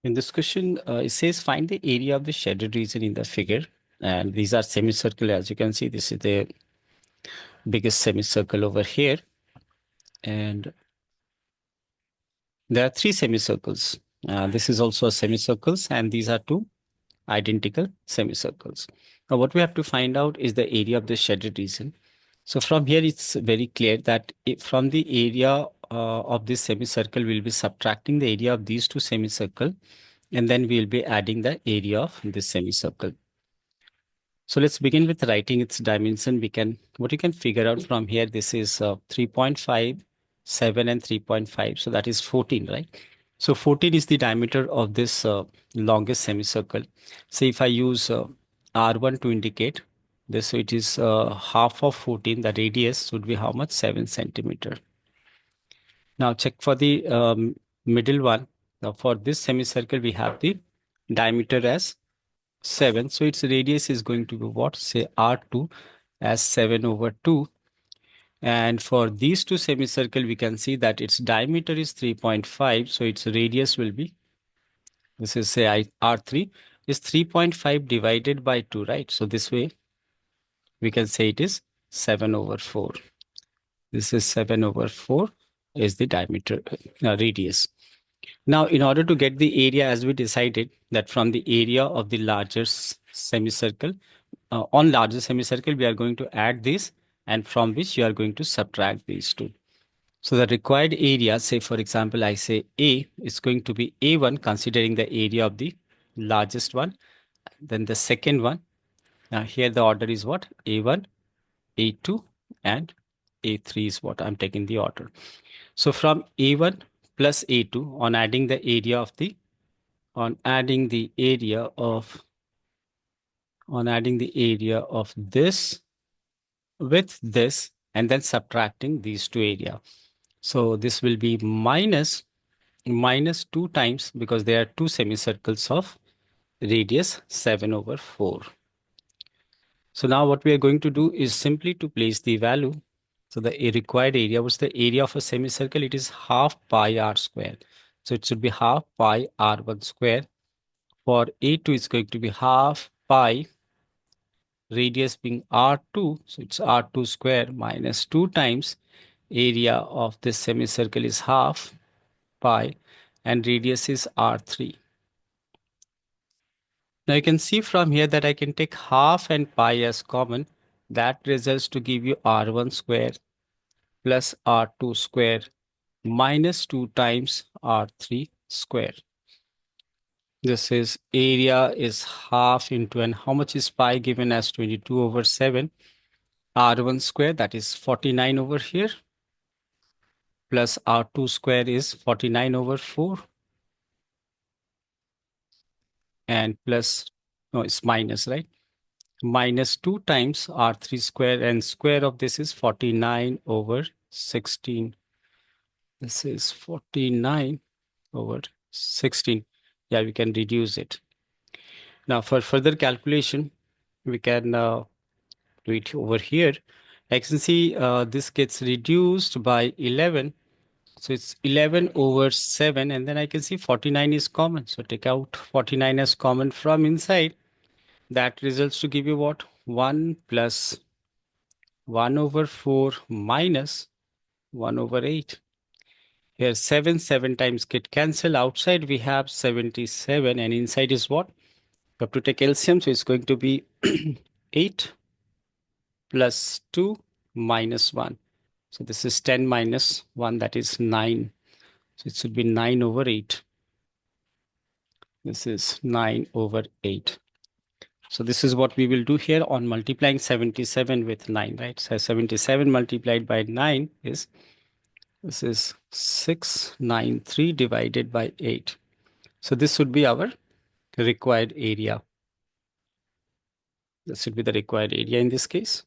In this question, it says find the area of the shaded region in the figure. And these are semicircular. As you can see, this is the biggest semicircle over here. And there are three semicircles. This is also a semicircles, and these are two identical semicircles. Now, what we have to find out is the area of the shaded region. So from here, it's very clear that from the area of this semicircle, we'll be subtracting the area of these two semicircles, and then we'll be adding the area of this semicircle. So let's begin with writing its dimension. What you can figure out from here, this is 3.5, 7 and 3.5. So that is 14, right? So 14 is the diameter of this longest semicircle. So if I use R1 to indicate this, so it is half of 14. The radius would be how much? 7 centimeter. Now check for the middle one. Now for this semicircle, we have the diameter as 7. So its radius is going to be what? Say R2 as 7 over 2. And for these two semicircle, we can see that its diameter is 3.5. So its radius will be, this is say R3 is 3.5 divided by 2, right? So this way, we can say it is 7 over 4. This is 7 over 4 is the diameter radius. Now, in order to get the area, as we decided that from the area of the larger semicircle, on larger semicircle, we are going to add this, and from which you are going to subtract these two. So the required area, say for example, I say A is going to be A1, considering the area of the largest one. Then the second one, now here the order is what? A1, A2, and A3 is what I'm taking the order. So from A1 plus A2, on adding the area of the, on adding the area of this with this, and then subtracting these two area. So this will be minus 2 times, because there are two semicircles of radius 7 over 4. So now what we are going to do is simply to place the value. So the required area, what's the area of a semicircle? It is half pi r square. So it should be half pi r1 square. For A2, it's going to be half pi, radius being R2. So it's R2 square minus 2 times area of this semicircle is half pi, and radius is R3. Now you can see from here that I can take half and pi as common. That results to give you R1 square plus R2 square minus 2 times R3 square. This is area is half into, and how much is pi given as 22 over 7. R1 square, that is 49 over here, plus R2 square is 49 over 4, and plus, no, it's minus, right? Minus 2 times R3 square, and square of this is 49 over 16. This is 49 over 16. Yeah, we can reduce it. Now for further calculation, we can do it over here. I can see this gets reduced by 11. So it's 11 over 7, and then I can see 49 is common. So take out 49 as common from inside. That results to give you what? 1 plus 1 over 4 minus 1 over 8. Here 7 times get cancelled. Outside we have 77, and inside is what? You have to take LCM, so it's going to be 8 plus 2 minus 1. So this is 10 minus 1, that is 9. So it should be 9 over 8. This is 9 over 8. So this is what we will do here on multiplying 77 with 9, right? So 77 multiplied by 9 is, this is 693 divided by 8. So this would be our required area. This should be the required area in this case.